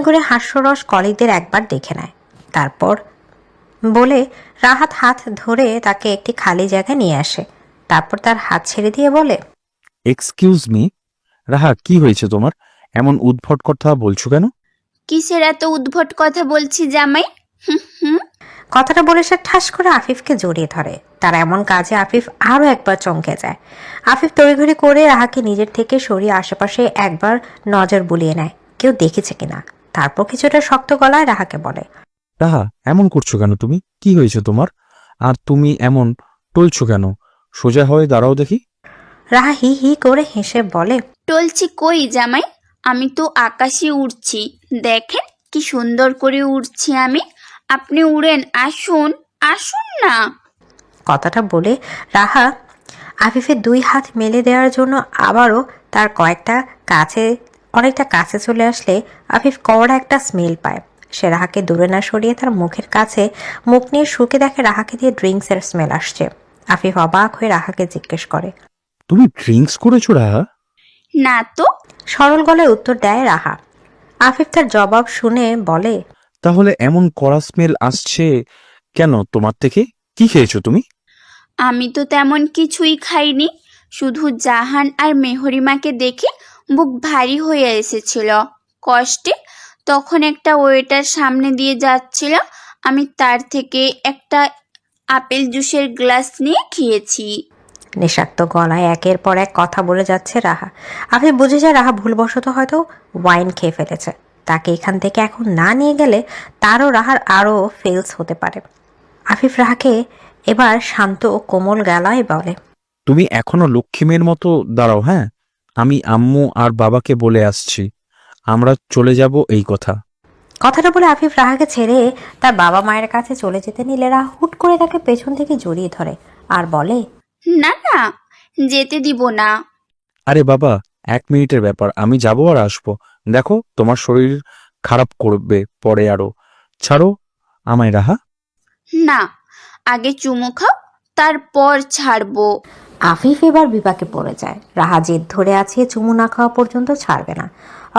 করে হাস্যরস কলিগদের একবার দেখে নেয়, তারপর বলে রাহাত হাত ধরে তাকে একটি খালি জায়গায় নিয়ে আসে। তারপর তার হাত ছেড়ে দিয়ে বলে, এক্সকিউজ মি রাহা, কি হয়েছে তোমার? এমন উদ্ভট কথা বলছো কেন? কিসের এত উদ্ভট কথা বলছি জামাই? হুম হুম। কথাটা বলে সে ঠাস করে আফিফকে জড়িয়ে ধরে। তার এমন কাজে আফিফ আরো একবার চমকে যায়। আফিফ তড়িঘড়ি করে রাহাকে নিজের থেকে সরিয়ে আশেপাশে একবার নজর বুলিয়ে নেয়, কেউ দেখেছে কিনা। তারপর কিছুটা শক্ত গলায় রাহাকে বলে, রাহা, এমন করছো কেন তুমি? কি হয়েছে তোমার? আর তুমি এমন টলছো কেন? সোজা হয়ে দাঁড়াও দেখি। রাহা হি হি করে হেসে বলে, টলছি কই জামাই? আমি তো আকাশে উড়ছি, দেখেন কি সুন্দর করে উড়ছি আমি। আপনি উড়েন, আসুন আসুন না। কথাটা বলে রাহা আফিফের দুই হাত মেলে দেওয়ার জন্য আবারও তার অনেকটা কাছে চলে আসলে আফিফ কড়া একটা স্মেল পায়। সে রাহাকে দূরে না সরিয়ে তার মুখের কাছে মুখ নিয়ে শুকে দেখে রাহাকে দিয়ে ড্রিঙ্কসের স্মেল আসছে। আফিফ অবাক হয়ে রাহাকে জিজ্ঞেস করে, তুমি ড্রিঙ্কস করেছো রাহা? না তো। সরল গলায় উত্তর দেয় রাহা। আফিফ তার জবাব শুনে বলে, তাহলে এমন কড়া স্মেল আসছে কেন তোমার থেকে? কি খেয়েছো তুমি? আমি তো তেমন কিছুই খাইনি, শুধু জাহান আর মেহরিমাকে দেখে বুক ভারী হয়ে এসেছিল কষ্টে। তখন একটা ওয়েটার সামনে দিয়ে যাচ্ছিল, আমি তার থেকে একটা আপেল জুসের গ্লাস নিয়ে খেয়েছি। নেশাক্ত গলায় একের পর এক কথা বলে যাচ্ছে রাহা। আফিফ বুঝে যায় রাহা ভুলবশত হয়তো ওয়াইন খেয়ে ফেলেছে। তাকে এখান থেকে এখন না নিয়ে গেলে তারও রাহার আরও ফেলস হতে পারে। আফিফ রাহাকে এবার শান্ত ও কোমল গলায় বলে, তুমি এখনো লক্ষ্মী মেয়ের মতো দাঁড়াও। হ্যাঁ, আমি আম্মু আর বাবাকে বলে আসছি আমরা চলে যাব এই কথা। কথাটা বলে আফিফ রাহাকে ছেড়ে তার বাবা মায়ের কাছে চলে যেতে নিলে রাহা হুট করে তাকে পেছন থেকে জড়িয়ে ধরে আর বলে, না না, যেতে দিব না। আরে বাবা, 1 মিনিটের ব্যাপার, আমি যাব আর আসবো। দেখো তোমার শরীর খারাপ করবে পরে আরো। ছাড়ো আমায় রাহা। না, আগে চুমু খাও, তারপর ছাড়বো। আফিফ এবার বিপাকে পড়ে যায়। রাহা জেদ ধরে আছে, চুমু না খাওয়া পর্যন্ত ছাড়বে না।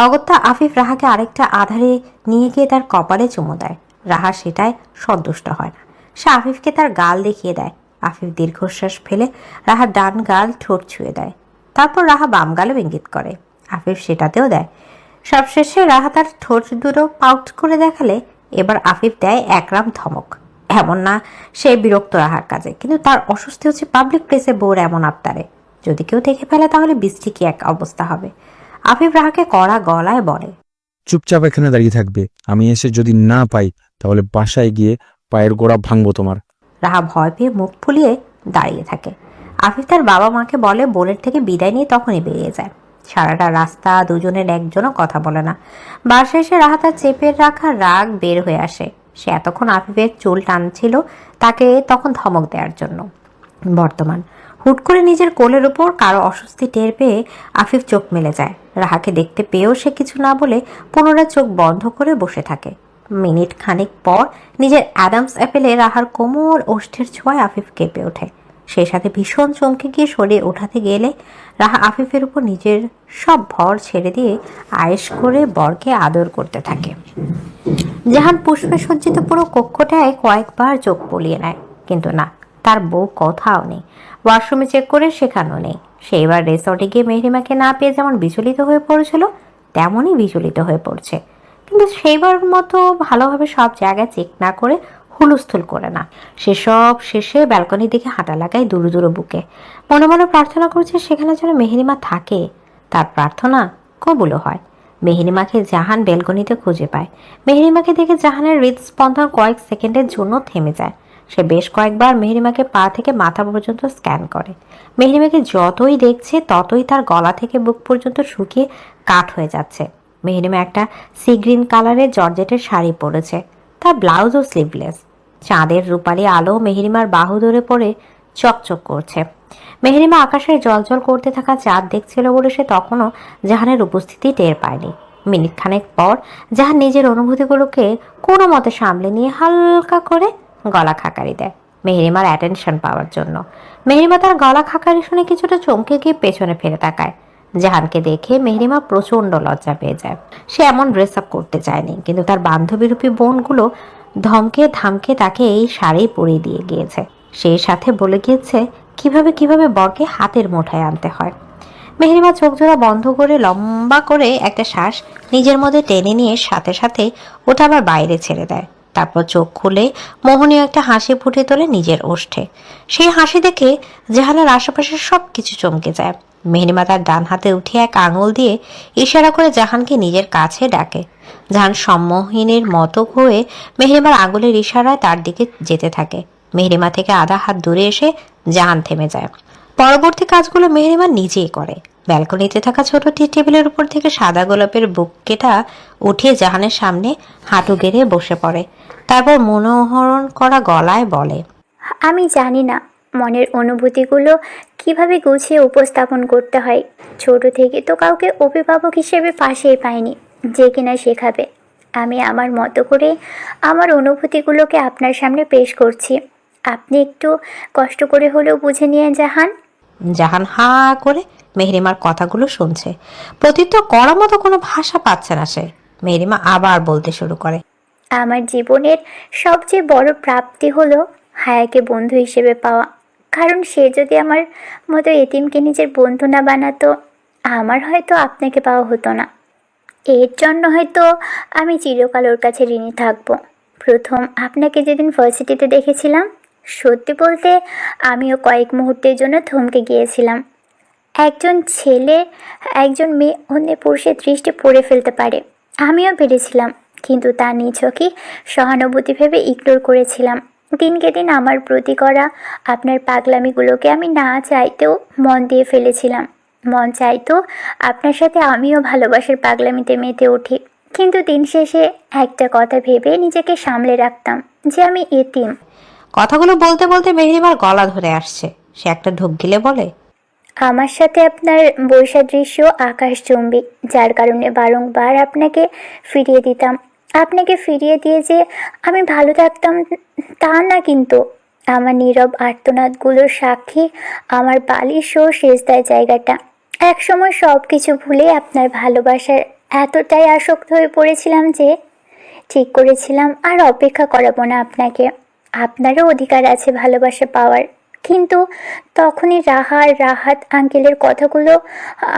অগত্যা আফিফ রাহাকে আরেকটা আধারে নিয়ে গিয়ে তার কপালে চুমু দেয়। রাহা সেটায় সন্তুষ্ট হয় না, সে আফিফকে তার গাল দেখিয়ে দেয়। আফিফ দীর্ঘশ্বাস ফেলে রাহার ডান গাল ঠোঁট ছুঁয়ে দেয়। তারপর রাহা বাম গালেও ইঙ্গিত করে, আফিফ সেটাতেও দেয়। সবশেষে রাহা তার ঠোঁট দুটো পাউট করে দেখালে এবার আফিফ দেয় একরাম ধমক। এমন না সে বিরক্ত রাহার কাজে, কিন্তু তার অস্বস্তি হচ্ছে পাবলিক প্লেসে বউর এমন আবদারে। যদি কেউ দেখে ফেলে তাহলে বৃষ্টি কি এক অবস্থা হবে। আফিফ রাহাকে কড়া গলায় বলে, চুপচাপ এখানে দাঁড়িয়ে থাকবে। আমি এসে যদি না পাই তাহলে বাসায় গিয়ে পায়ের গোড়া ভাঙবো তোমার। রাহা ভয় পেয়ে মুখ ফুলিয়ে দাঁড়িয়ে থাকে। আফিফ তার বাবা মাকে বলে বোনের থেকে বিদায় নিয়ে তখনই বেরিয়ে যায়। সারাটা রাস্তা দুজনের একজনও কথা বলে না। বাসায় এসে রাহা তার চেপে রাখা রাগ বের হয়ে আসে। সে এতক্ষণ আফিফের চুল টানছিল তাকে তখন ধমক দেওয়ার জন্য। বর্তমান হুট করে নিজের কোলের উপর কারো অস্বস্তি টের পেয়ে আফিফ চোখ মেলে যায়। রাহাকে দেখতে পেয়েও সে কিছু না বলে পুনরায় চোখ বন্ধ করে বসে থাকে। মিনিট খানিক পর নিজের অ্যাডামস অ্যাপেলে রাহার কোমল ওষ্ঠের ছোঁয়ায় আফিফ কেঁপে ওঠে। সেই সাথে ভীষণ চমকে গিয়ে সরিয়ে ওঠাতে গেলে রাহা আফিফের উপর নিজের সব ভর ছেড়ে দিয়ে আয়েশ করে বরকে আদর করতে থাকে। জাহান পুষ্পে সজ্জিত পুরো কক্ষটায় কয়েকবার চোখ পলিয়ে নেয়, কিন্তু না, তার বউ কোথাও নেই। ওয়াশরুমে চেক করে সেখানেও নেই। সে এবার রিসর্টে গিয়ে মেহরিমাকে না পেয়ে যেমন বিচলিত হয়ে পড়েছিল তেমনই বিচলিত হয়ে পড়ছে, কিন্তু সেইবার মতো ভালোভাবে সব জায়গায় চেক না করে হুলস্থুল করে না। সে সব শেষে ব্যালকনির দিকে হাঁটা লাগায় দুরু দুরু বুকে। মনে মনে প্রার্থনা করছে সেখানে যেন মেহরিমা থাকে, তার প্রার্থনা কবুলও হয়। মেহরিমাকে জাহান বেলকনিতে খুঁজে পায়। মেহরিমাকে দেখে জাহানের হৃদস্পন্দন কয়েক সেকেন্ডের জন্য থেমে যায়। সে বেশ কয়েকবার মেহরিমাকে পা থেকে মাথা পর্যন্ত স্ক্যান করে। মেহরিমাকে যতই দেখছে ততই তার গলা থেকে বুক পর্যন্ত শুকিয়ে কাঠ হয়ে যাচ্ছে। মেহরিমা একটা সি গ্রিন কালারের জর্জেটের শাড়ি পরেছে, তার ব্লাউজও স্লিভলেস। চাঁদের রূপালি আলো মেহরিমার বাহু ধরে পড়ে চকচক করছে। মেহরিমা আকাশের জলজল করতে থাকা চাঁদ দেখছিল বলে সে তখনও জাহানের উপস্থিতি টের পায়নি। মিনিট খানেক পর জাহান নিজের অনুভূতিগুলোকে কোনো মতে সামলে নিয়ে হালকা করে গলা খাকারি দেয় মেহরিমার অ্যাটেনশন পাওয়ার জন্য। মেহরিমা তার গলা খাকারি শুনে কিছুটা চমকে গিয়ে পেছনে ফিরে তাকায়। জাহানকে দেখে মেহরিমা প্রচণ্ড লজ্জা পেয়ে যায়। সে এমন ড্রেস আপ করতে চায়নি, কিন্তু তার বান্ধবীরূপী বোনগুলো ধমকে ধামকে তাকে এই শাড়ি পরিয়ে দিয়ে গিয়েছে। সেই সাথে বলে গিয়েছে কিভাবে কিভাবে বরকে হাতের মুঠায় আনতে হয়। মেহরিমা চোখ জোড়া বন্ধ করে লম্বা করে একটা শ্বাস নিজের মধ্যে টেনে নিয়ে সাথে সাথে ওটা আবার বাইরে ছেড়ে দেয়। তারপর চোখ খুলে মোহনীয় একটা হাসি ফুটে তোলে নিজের ওষ্ঠে। সেই হাসি দেখে জাহানের আশেপাশে সব কিছু চমকে যায়। মেহরিমা তার ডান হাতে উঠিয়ে এক আঙুল দিয়ে ইশারা করে জাহানকে নিজের কাছে ডাকে। জাহান সম্মোহিনীর মতো হয়ে মেহরিমার আঙুলের ইশারায় তার দিকে যেতে থাকে। মেহরিমা থেকে আধা হাত দূরে এসে জাহান থেমে যায়। পরবর্তী কাজগুলো মেহরিমা নিজেই করে। ব্যালকনিতে থাকা ছোট টি টেবিলের উপর থেকে সাদা গোলাপের বুকেটা উঠিয়ে জাহানের সামনে হাঁটু গেড়ে বসে পড়ে। তারপর মনোহরণ করা গলায় বলে, আমি জানি না মনের অনুভূতিগুলো কিভাবে গুছিয়ে উপস্থাপন করতে হয়। ছোট থেকে তো কাউকে অভিভাবক হিসেবে পাশেই পাইনি যে কিনা শেখাবে। আমি আমার মতো করে আমার অনুভূতিগুলোকে আপনার সামনে পেশ করছি। আপনি একটু কষ্ট করে হলেও বুঝে নিয়ে জাহান। জাহান হা করে মেহরিমার কথাগুলো শুনছে। প্রত্যুত্তর করার মতো কোনো ভাষা পাচ্ছে না সে। মেহরিমা আবার বলতে শুরু করে, আমার জীবনের সবচেয়ে বড় প্রাপ্তি হলো হায়াকে বন্ধু হিসেবে পাওয়া। কারণ সে যদি আমার মতো এতিমকে নিজের বন্ধু না বানাতো, আমার হয়তো আপনাকে পাওয়া হতো না। এর জন্য হয়তো আমি চিরকাল ওর কাছে ঋণী থাকবো। প্রথম আপনাকে যেদিন ভার্সিটিতে দেখেছিলাম, সত্যি বলতে আমিও কয়েক মুহূর্তের জন্য থমকে গিয়েছিলাম। একজন ছেলে একজন মেয়ে অন্য পুরুষের দৃষ্টি পড়ে ফেলতে পারে, আমিও পেরেছিলাম, কিন্তু তা নিছকই সহানুভূতি ভেবে ইগনোর করেছিলাম। দিনকে দিন আমার প্রতি করা আপনার পাগলামিগুলোকে আমি না চাইতেও মন দিয়ে ফেলেছিলাম। মন চাইতো আপনার সাথে আমিও ভালোবাসার পাগলামিতে মেতে উঠি, কিন্তু দিন শেষে একটা কথা ভেবে নিজেকে সামলে রাখতাম যে আমি এতিম। কথাগুলো বলতে বলতে মেহরিমার গলা ধরে আসছে। সে একটা ঢোক গিলে বলে, আমার সাথে আপনার বৈসাদৃশ্য আকাশচুম্বী, যার কারণে বারংবার আপনাকে ফিরিয়ে দিতাম। আপনাকে ফিরিয়ে দিয়ে যে আমি ভালো থাকতাম তা না, কিন্তু আমার নীরব আর্তনাদগুলোর সাক্ষী আমার বালিশ ও সেজদার জায়গাটা। একসময় সব কিছু ভুলে আপনার ভালোবাসার এতটাই আসক্ত হয়ে পড়েছিলাম যে ঠিক করেছিলাম আর অপেক্ষা করাবো না আপনাকে। আপনারও অধিকার আছে ভালোবাসা পাওয়ার। কিন্তু তখনই রাহাত আঙ্কেলের কথাগুলো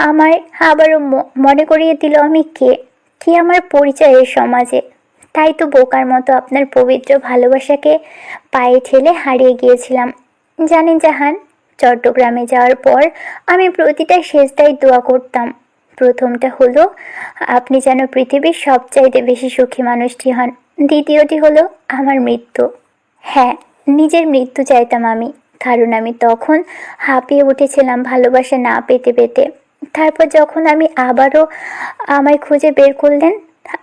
আমার আবারও মনে করিয়ে দিল আমি কে, কি আমার পরিচয় এই সমাজে। তাই তো বোকার মতো আপনার পবিত্র ভালোবাসাকে পায়ে ঠেলে হারিয়ে গিয়েছিলাম। জানেন জাহান, চট্টগ্রামে যাওয়ার পর আমি প্রতিটা সেজদায় দোয়া করতাম। প্রথমটা হলো আপনি যেন পৃথিবীর সবচাইতে বেশি সুখী মানুষটি হন। দ্বিতীয়টি হলো আমার মৃত্যু। হ্যাঁ, নিজের মৃত্যু চাইতাম আমি, কারণ আমি তখন হাঁপিয়ে উঠেছিলাম ভালোবাসা না পেতে পেতে। তারপর যখন আমি আবারও আমায় খুঁজে বের করলেন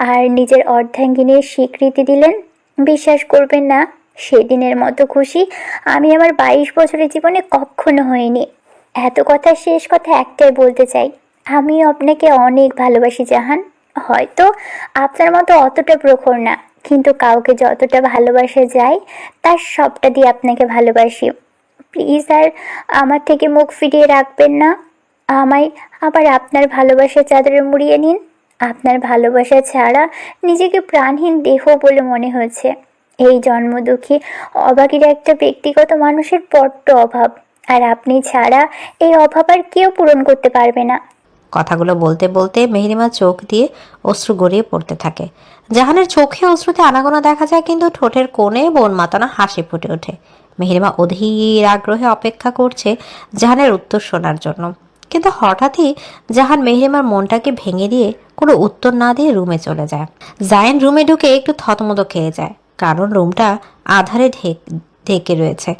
আর নিজের অর্ধাঙ্গিনীর স্বীকৃতি দিলেন, বিশ্বাস করবেন না, সেদিনের মতো খুশি আমি আমার 22 বছরের জীবনে কখনো হইনি। এত কথা শেষ কথা একটাই বলতে চাই, আমি আপনাকে অনেক ভালোবাসি জাহান। হয়তো আপনার মতো অতটা প্রখর না, কিন্তু কাউকে যতটা ভালোবাসা যায় তার সবটা দিয়ে আপনাকে ভালোবাসি। প্লিজ আর আমার থেকে মুখ ফিরিয়ে রাখবেন না। আমায় আবার আপনার ভালোবাসার চাদরে মুড়িয়ে নিন। আপনার ভালোবাসা ছাড়া নিজেকে প্রাণহীন দেহ বলে মনে হয়েছে। এই জন্মদুঃখী অভাগীর একটা ব্যক্তিগত মানুষের বড্ড অভাব, আর আপনি ছাড়া এই অভাব আর কেউ পূরণ করতে পারবে না। কথাগুলো বলতে বলতে মেহরিমা চোখ দিয়ে অশ্রু গড়িয়ে পড়তে থাকে। জাহানের চোখে অশ্রুতে আনাগোনা দেখা যায়, কিন্তু ঠোঁটের কোণে বন মাতানো হাসি ফুটে ওঠে। মেহরিমা অধীর আগ্রহে অপেক্ষা করছে জাহানের উত্তর শোনার জন্য, কিন্তু হঠাৎই জাহান মেহরিমার মনটাকে ভেঙে দিয়ে কোনো উত্তর না দিয়ে রুমে চলে যায়। জায়ান রুমে ঢুকে একটু থতমত খেয়ে যায়, কারণ রুমটা আধারে ঢেকে রয়েছে।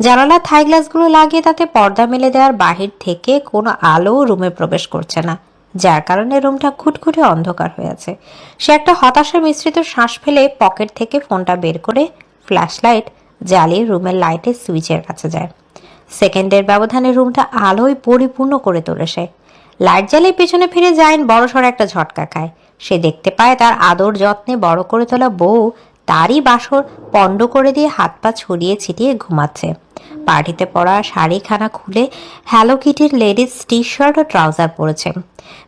জানালার থাই গ্লাসগুলো লাগিয়ে তাতে পর্দা মেলে দেওয়ার বাহির থেকে কোনো আলো রুমে প্রবেশ করছে না, যার কারণে রুমটা খুটখুটে অন্ধকার হয়ে আছে। সে একটা হতাশা মিশ্রিত শ্বাস ফেলে পকেট থেকে ফোনটা বের করে ফ্ল্যাশ লাইট জ্বালিয়ে রুমের লাইটের সুইচের কাছে যায়। সেকেন্ডের ব্যবধানে রুমটা আলোয় পরিপূর্ণ করে তোলে সে। লাইট জ্বালিয়ে পেছনে ফিরে জায়ান বড়সড় একটা ঝটকা খায়। সে দেখতে পায় তার আদর যত্নে বড় করে তোলা বউ তারই বাসর পণ্ড করে দিয়ে হাত পা ছড়িয়ে ছিটিয়ে ঘুমাচ্ছে। পার্টিতে পরা শাড়িখানা খুলে হ্যালো কিটির লেডিস টি শার্ট ও ট্রাউজার পরেছে।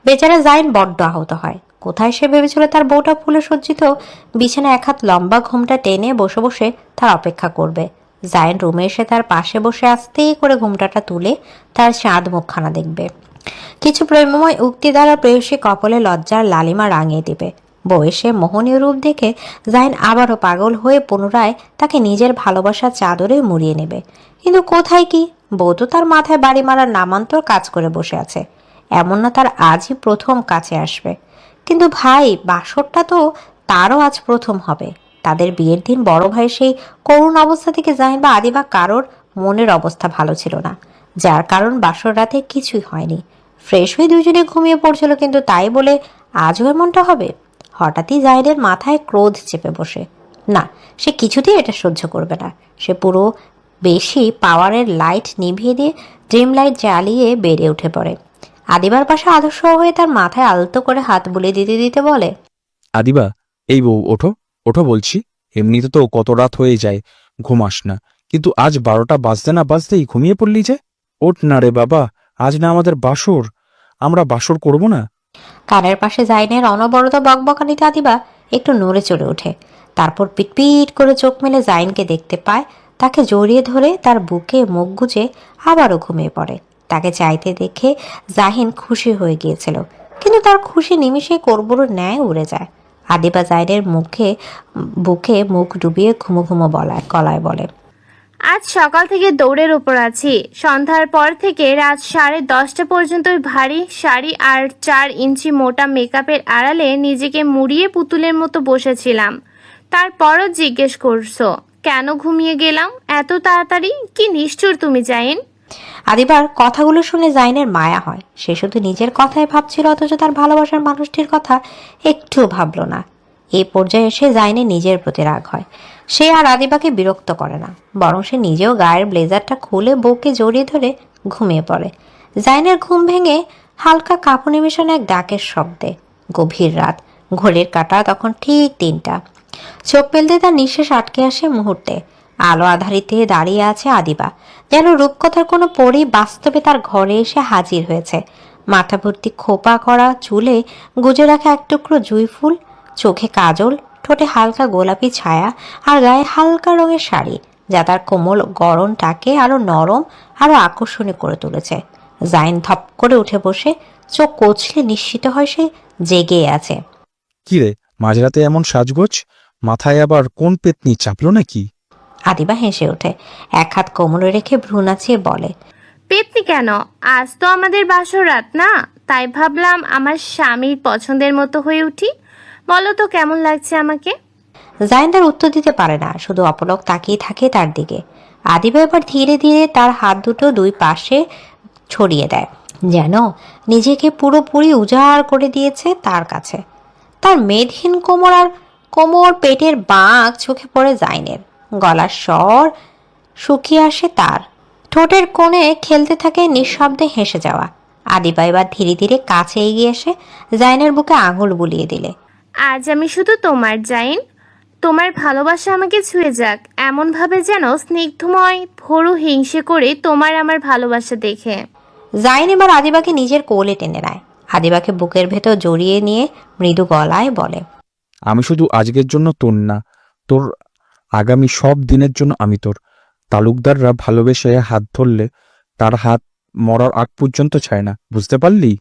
বেচারা জাইন বড্ড আহত হয়। কোথায় সে ভেবেছিল তার বউটা ফুলে সজ্জিত বিছানায় এক হাত লম্বা ঘুমটা টেনে বসে বসে তার অপেক্ষা করবে। জাইন রুমে এসে তার পাশে বসে আস্তে করে ঘুমটাটা তুলে তার চাঁদ মুখখানা দেখবে। কিছু প্রেমময় উক্তি দ্বারা প্রেয়সী কপলে লজ্জার লালিমা রাঙিয়ে দিবে। বয়সে মোহনীয় রূপ দেখে জাইন আবারও পাগল হয়ে পুনরায় তাকে নিজের ভালোবাসার চাদরে মুড়িয়ে নেবে। কিন্তু কোথায় কি, বউ তো তার মাথায় বাড়ি মারার নামান্তর কাজ করে বসে আছে। এমন না তার আজই প্রথম কাছে আসবে। কিন্তু ভাই, বাসরটা তো তারও আজ প্রথম হবে। তাদের বিয়ের দিন বড় ভাই সেই করুণ অবস্থা থেকে জাইন বা আদিবা কারোর মনের অবস্থা ভালো ছিল না, যার কারণ বাসর রাতে কিছুই হয়নি। ফ্রেশ হয়ে দুজনে ঘুমিয়ে পড়ছিল, কিন্তু তাই বলে আজও এমনটা হবে? হঠাৎই জাইনের মাথায় ক্রোধ চেপে বসে। না, সে কিছুতেই এটা সহ্য করবে না। সে পুরো বেশি পাওয়ারের লাইট নিভিয়ে দিয়ে ড্রিম লাইট জ্বালিয়ে বেড়ে উঠে পড়ে। আদিবার পাশে আদর্শ হয়ে তার মাথায় আলতো করে হাত বুলিয়ে দিতে দিতে বলে, আদিবা, এই বউ ওঠো, ওঠো বলছি। এমনিতে তো কত রাত হয়ে যায়, ঘুমাস না, কিন্তু আজ 12টা বাজতে না বাজতেই ঘুমিয়ে পড়লি যে। ওঠ না রে বাবা, আজ না আমাদের বাসর, আমরা বাসর করব না? কানের পাশে জাইনের অনবরত বকবকানিতে আদিবা একটু নড়ে চড়ে ওঠে। তারপর পিটপিট করে চোখ মেলে জাইনকে দেখতে পায়। তাকে জড়িয়ে ধরে তার বুকে মুখ গুজে আবারও ঘুমিয়ে পড়ে। তাকে চাইতে দেখে জাহিন খুশি হয়ে গিয়েছিল, কিন্তু তার খুশি নিমিষে করবুরোর ন্যায় উড়ে যায়। আদিবা জাইনের বুকে মুখ ডুবিয়ে ঘুমো ঘুমো গলায় বলে, আজ সকাল থেকে দৌড়ের উপর আছি। সন্ধ্যার পর থেকে রাত 10:30 পর্যন্ত ওই ভারী শাড়ি আর 4 ইঞ্চি মোটা মেকআপের আড়ালে নিজেকে মুড়িয়ে পুতুলের মতো বসেছিলাম। তারপরও জিজ্ঞেস করছো কেন ঘুমিয়ে গেলাম এত তাড়াতাড়ি? কি নিষ্ঠুর তুমি জাইন। আদিবার কথাগুলো শুনে জাইনের মায়া হয়। সে শুধু নিজের কথাই ভাবছিল, অথচ তার ভালোবাসার মানুষটির কথা একটুও ভাবল না। এই পর্যায়ে এসে জাইনের নিজের প্রতি রাগ হয়। সে আর আদিবাকে বিরক্ত করে না, বরং সে নিজেও গায়ের ব্লেজারটা খুলে বউকে জড়িয়ে ধরে ঘুমিয়ে পড়ে। জাইনের ঘুম ভেঙে হালকা কাঁপুনি মেশানো এক ডাকের শব্দে। গভীর রাত, ঘড়ির কাঁটা তখন ঠিক 3টা। চোখ মেলতে তার নিঃশ্বাস আটকে আসে মুহূর্তে। আলো আধারিতে দাঁড়িয়ে আছে আদিবা, যেন রূপকথার কোনো পরী বাস্তবে তার ঘরে এসে হাজির হয়েছে। মাথা ভর্তি খোপা করা চুলে গুজে রাখা এক টুকরো জুঁই ফুল, চোখে কাজল, ঠোঁটে হালকা গোলাপি ছায়া, আর গায়ে হালকা রঙের শাড়ি, যা তার কোমল গড়নটাকে আরো নরম আরো আকর্ষণীয় করে তুলেছে। জাইন ধপ করে উঠে বসে চোখ কচলে নিশ্চিত হয় সে জেগে আছে। কি রে, মাঝরাতে এমন সাজগোজ? মাথায় আবার কোন পেতনি চাপলো নাকি? আদিবা হেসে ওঠে, এক হাত কোমরে রেখে ভ্রু নাচিয়ে বলে, পেতনি কেন? আজ তো আমাদের বাসর রাত না, তাই ভাবলাম আমার স্বামীর পছন্দের মতো হয়ে উঠি। বলো তো কেমন লাগছে আমাকে? জাইন তার উত্তর দিতে পারে না, শুধু অপলক তাকিয়ে থাকে তার দিকে। আদিবা এবার ধীরে ধীরে তার হাত দুটো দুই পাশে ছড়িয়ে দেয়, যেন নিজেকে পুরোপুরি উজাড় করে দিয়েছে তার কাছে। তার মেদহীন কোমর পেটের বাঁক চোখে পড়ে জাইনের। গলার স্বর শুকিয়ে আসে তার। ঠোঁটের কোণে খেলতে থাকে নিঃশব্দে হেসে যাওয়া। আদিবা এবার ধীরে ধীরে কাছে এগিয়ে এসে জাইনের বুকে আঙুল বুলিয়ে দিলে। আজ আমি শুধু তোমার জাইন। তোমার ভালোবাসা আমাকে ছুঁয়ে যাক এমনভাবে যেন স্নিগ্ধময় ভরু হিংসে করে তোমার আমার ভালোবাসা দেখে। জাইন এবার আদিবাকে নিজের কোলে টেনে নেয়। আদিবাকে বুকের ভেতর জড়িয়ে নিয়ে মৃদু গলায় বলে, আমি শুধু আজকের জন্য তোর না, তোর আগামী সব দিনের জন্য আমি তোর। তালুকদাররা ভালোবেসে হাত ধরলে তার হাত মরার আগ পর্যন্ত ছায় না, বুঝতে পারলি?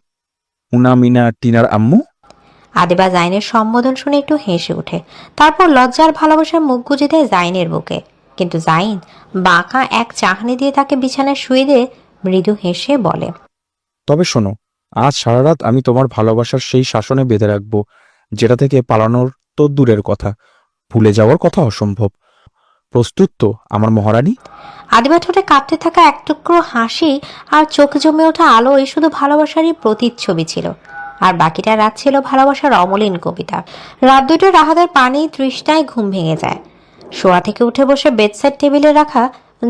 উনা মিনা টিনার আম্মু। আদিবা জাইনের সম্বোধন শুনে একটু হেসে ওঠে, তারপর লজ্জার ভালোবাসার মুখ গুজে দেয় জাইনের বুকে। কিন্তু জাইন বাঁকা এক চাহনি দিয়ে তাকে বিছানায় শুয়ে দিয়ে মৃদু হেসে বলে, তবে শোনো, আজ সারা রাত আমি তোমার ভালোবাসার সেই শাসনে বেঁধে রাখবো, যেটা থেকে পালানোর তো দূরের কথা, ভুলে যাওয়ার কথা অসম্ভব। প্রস্তুত তো আমার মহারানী? আদিবা ঠোঁটে কাঁপতে থাকা এক টুকরো হাসি আর চোখ জমে ওঠা আলো এই শুধু ভালোবাসারই প্রতিচ্ছবি ছিল, আর বাকিটা রাত ছিল ভালোবাসার অমলিন কবিতা। রাত 2টায় রাহাতের পানি তৃষ্ণায় ঘুম ভেঙে যায়। শোয়া থেকে উঠে বসে বেডসাইড টেবিলে রাখা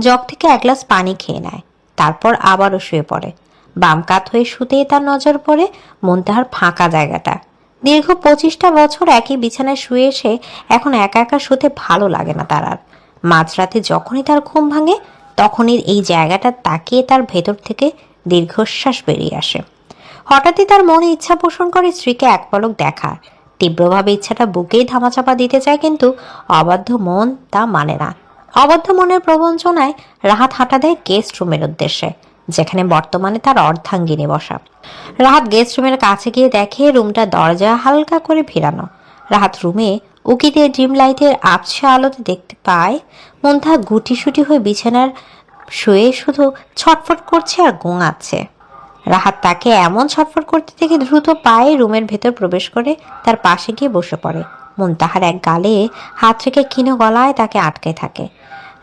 জগ থেকে এক গ্লাস পানি খেয়ে নেয়, তারপর আবারও শুয়ে পড়ে। বাম কাত হয়ে শুতেই তার নজর পড়ে মুনতাহার ফাঁকা জায়গাটা। দীর্ঘ 25টা বছর একই বিছানায় শুয়ে এসে এখন একা একা শুতে ভালো লাগে না তার আর। মাঝরাতে যখনই তার ঘুম ভাঙে তখনই এই জায়গাটা তাকিয়ে তার ভেতর থেকে দীর্ঘশ্বাস বেরিয়ে আসে। হঠাৎই তার মনে ইচ্ছা পোষণ করে স্ত্রীকে এক পলক দেখার। তীব্রভাবে ইচ্ছাটা বুকেই ধামাচাপা দিতে চায়, কিন্তু অবাধ্য মন তা মানে না। অবাধ্য মনের প্রবঞ্চনায় রাহাত হাঁটা দেয় গেস্ট রুমের উদ্দেশ্যে, যেখানে বর্তমানে তার অর্ধাঙ্গিনী বসা। রাহাত গেস্ট রুমের কাছে গিয়ে দেখে রুমটা দরজা হালকা করে ফেরানো। রাহাত রুমে উকি দিয়ে ড্রিম লাইটের আবছা আলোতে দেখতে পায় মুনতাহা গুটিসুটি হয়ে বিছানার শুয়ে শুধু ছটফট করছে আর গোঙাচ্ছে। রাহাত তাকে এমন ছটফট করতে দেখে দ্রুত পায়ে রুমের ভেতর প্রবেশ করে তার পাশে গিয়ে বসে পড়ে। মুনতাহার এক গালে হাত রেখে ক্ষীণ গলায় তাকে আটকে থাকে।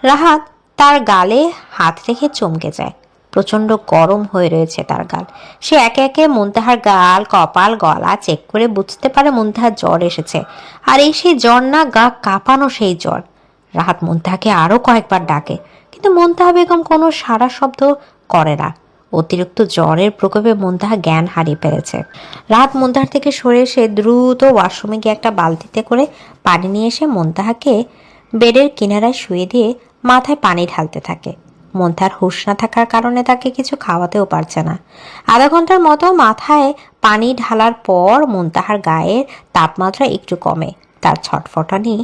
রাহাত তার গালে হাত রেখে চমকে যায়। প্রচণ্ড গরম হয়ে রয়েছে তার গাল। সে একে একে মুনতাহার গাল, কপাল, গলা চেক করে বুঝতে পারে মুনতাহার জ্বর এসেছে। আর এই সেই জ্বর না, গা কাঁপানো সেই জ্বর। রাহাত মুনতাহাকে আরও কয়েকবার ডাকে, কিন্তু মুনতাহা বেগম কোনো সাড়া শব্দ করে না। অতিরিক্ত জ্বরের প্রকোপে মুনতাহা জ্ঞান হারিয়ে ফেলেছে। রাহাত মুনতাহার থেকে সরে এসে দ্রুত ওয়াশরুমে গিয়ে একটা বালতিতে করে পানি নিয়ে এসে মুনতাহাকে বেডের কিনারায় শুয়ে দিয়ে মাথায় পানি ঢালতে থাকে। মুনতাহার হুঁশ না থাকার কারণে তাকে কিছু খাওয়াতেও পারছে না। আধা ঘন্টার মতো মাথায় পানি ঢালার পর মুনতাহার গায়ের তাপমাত্রা একটু কমে, তার ছটফটানি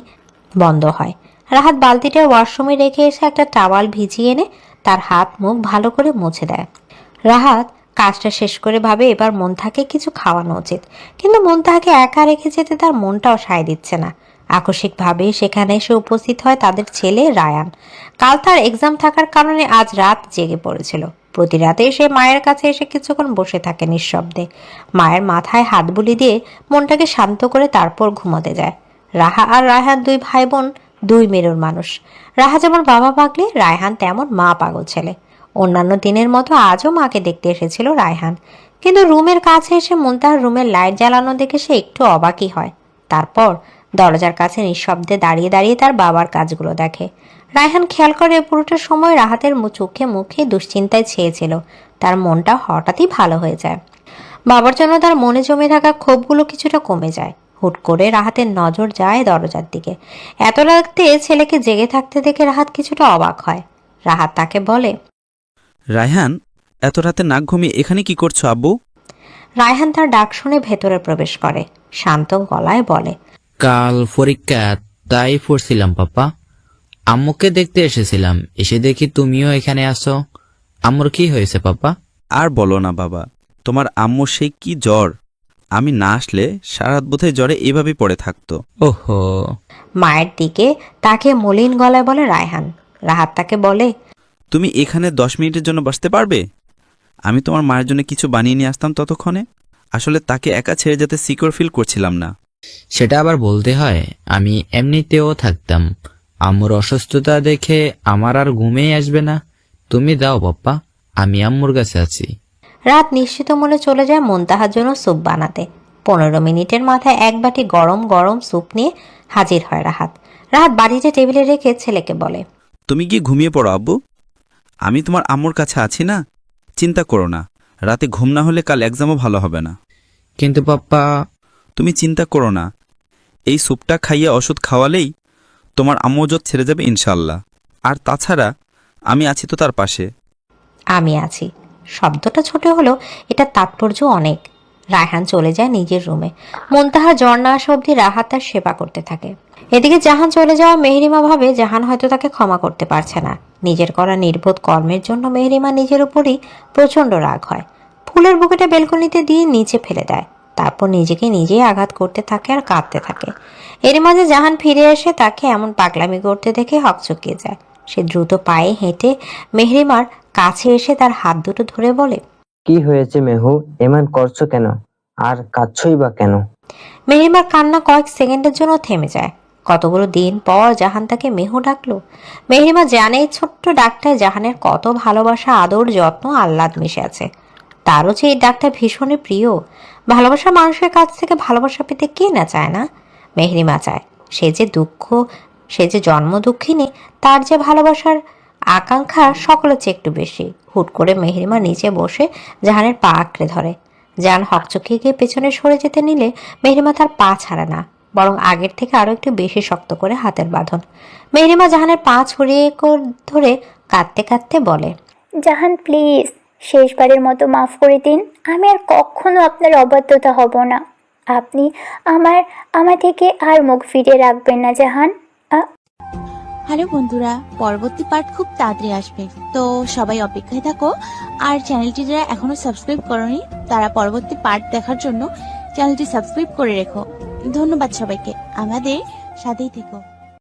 বন্ধ হয়। রাহাত বালতিটা ওয়াশরুমে রেখে এসে একটা টাওয়াল ভিজিয়ে এনে তার হাত মুখ ভালো করে মুছে দেয়। রাহাত কাজটা শেষ করে ভাবে এবার মুনতাহাকে কিছু খাওয়ানো উচিত, কিন্তু মুনতাহাকে একা রেখে যেতে তার মনটাও সায় দিচ্ছে না। আকস্মিকভাবে সেখানে এসে উপস্থিত হয় তাদের ছেলে রায়ান। কাল তার এক্সাম থাকার কারণে আজ রাত জেগে পড়েছিল। প্রতি রাতে সে মায়ের কাছে এসে কিছুক্ষণ বসে থাকে নিঃশব্দে। মায়ের মাথায় হাত বুলি দিয়ে মনটাকে শান্ত করে তারপর ঘুমাতে যায়। রাহা আর রায়হান দুই ভাই বোন, দুই মেরুর মানুষ। রাহা যেমন বাবা পাগলি, রায়হান তেমন মা পাগল ছেলে। অন্যান্য দিনের মতো আজও মাকে দেখতে এসেছিল রায়হান, কিন্তু রুমের কাছে এসে মুনতাহার রুমের লাইট জ্বালানো দেখে সে একটু অবাকই হয়। তারপর দরজার কাছে নিঃশব্দে দাঁড়িয়ে দাঁড়িয়ে তার বাবার কাজগুলো দেখে। রায়হান খেয়াল করে পুরোটা সময় রাহাতের চোখে মুখে দুশ্চিন্তায় ছেয়েছিল। তার মনটা হঠাৎই ভালো হয়ে যায়। বাবার জন্য তার মনে জমে থাকা ক্ষোভগুলো কিছুটা কমে যায়। হুট করে রাহাতের নজর যায় দরজার দিকে। এত রাতে ছেলেকে জেগে থাকতে দেখে রাহাত কিছুটা অবাক হয়। রাহাত তাকে বলে, রায়হান, এত রাতে নাক ঘুমিয়ে এখানে কি করছো আব্বু? রায়হান তার ডাক শুনে ভেতরে প্রবেশ করে, শান্ত গলায় বলে, কাল পরীক্ষা, তাই পড়ছিলাম পাপা। আম্মুকে দেখতে এসেছিলাম, এসে দেখি তুমিও এখানে আসো। আম্মুর কি হয়েছে পাপা? আর বলো না বাবা, তোমার আম্মু সেই কি জ্বর। আমি না আসলে সারাত বোধহয় জ্বরে এভাবেই পড়ে থাকতো। ওহো। মায়ের দিকে তাকে মলিন গলায় বলে রায়হান। রাহাত তাকে বলে, তুমি এখানে 10 মিনিটের জন্য বসতে পারবে? আমি তোমার মায়ের জন্য কিছু বানিয়ে নিয়ে আসতাম ততক্ষণে। আসলে তাকে একা ছেড়ে যেতে সিকিউর ফিল করছিলাম না। সেটা আবার বলতে হয়, আমি এমনিতেও থাকতাম। আম্মুর অসুস্থতা দেখে আমার আর ঘুমেই আসবে না। তুমি দাও পাপ্পা, আমি আম্মুর কাছে আছি। রাত নিশ্চিত মনে চলে যায় মুনতাহার জন্য স্যুপ বানাতে। 15 মিনিটের মাথায় এক বাটি গরম গরম স্যুপ নিয়ে হাজির হয় রাহাত। রাহাত বাড়িতে টেবিলে রেখে ছেলেকে বলে, তুমি কি ঘুমিয়ে পড়ো আব্বু? আমি তোমার আম্মুর কাছে আছি না, চিন্তা করো না। রাতে ঘুম না হলে কাল এক্সামও ভালো হবে না। কিন্তু পাপ্পা। তুমি চিন্তা করো না, এই স্যুপটা খাইয়ে ওষুধ খাওয়ালেই তোমার আম্মু জ্বর ছেড়ে যাবে ইনশাল্লাহ। আর তাছাড়া আমি আছি তো তার পাশে। আমি আছি শব্দটা ছোট হলেও এটা তাৎপর্য অনেক। রায়হান চলে যায় নিজের রুমে। মুনতাহার জ্বর না আসা অবধি রাহাত তার সেবা করতে থাকে। এদিকে জাহান চলে যাওয়া মেহরিমা ভাবে জাহান হয়তো তাকে ক্ষমা করতে পারছে না। নিজের করা নির্বোধ কর্মের জন্য মেহরিমা নিজের উপরই প্রচণ্ড রাগ হয়। ফুলের বুকেটা বেলকনিতে দিয়ে নিচে ফেলে দেয়। তারপর নিজেকে নিজেই আঘাত করতে থাকে আর কাঁদতে থাকে। এর মাঝে জাহান ফিরে এসে তাকে এমন পাগলামি করতে দেখে হকচকিয়ে যায়। সে দ্রুত পায়ে হেঁটে মেহরিমার কাছে এসে তার হাত দুটো ধরে বলে, কি হয়েছে মেহু, এমন করছো কেন? আর কাঁদছই বা কেন? মেহরিমার কান্না কয়েক সেকেন্ডের জন্য থেমে যায়। কতগুলো দিন পর জাহান তাকে মেহু ডাকলো। মেহরিমা জানে এই ছোট্ট ডাকটায় জাহানের কত ভালোবাসা, আদর, যত্ন, আহ্লাদ মিশে আছে। তারও যে এই ডাকটা ভীষণই প্রিয়। ভালোবাসা মানুষের কাছ থেকে ভালোবাসা পেতে কে না চায় না? মেহরিমা চায়। সে যে জন্ম দুঃখিনী, তার যে ভালোবাসার আকাঙ্ক্ষা সকলের চেয়ে একটু বেশি। হুট করে মেহরিমা নিচে বসে জাহানের পা আঁকড়ে ধরে। জাহান হকচকিয়ে গিয়ে পেছনে সরে যেতে নিলে মেহরিমা তার পা ছাড়ে না, বরং আগের থেকে আরো একটু বেশি শক্ত করে হাতের বাঁধন। মেহরিমা জাহানের পা ছড়িয়ে ধরে কাঁদতে কাঁদতে বলে, জাহান প্লিজ, শেষবারের মতো মাফ করে দিন। আমি আর কখনো আপনার অবাধ্যতা হব না। আপনি আমার থেকে আর মুখ ফিরিয়ে রাখবেন না জাহান। হ্যালো বন্ধুরা, পরবর্তী পার্ট খুব তাড়াতাড়ি আসবে, তো সবাই অপেক্ষায় থাকো। আর চ্যানেলটি যারা এখনো সাবস্ক্রাইব করনি তারা পরবর্তী পার্ট দেখার জন্য চ্যানেলটি সাবস্ক্রাইব করে রেখো। ধন্যবাদ সবাইকে, আমাদের সাথেই থেকো।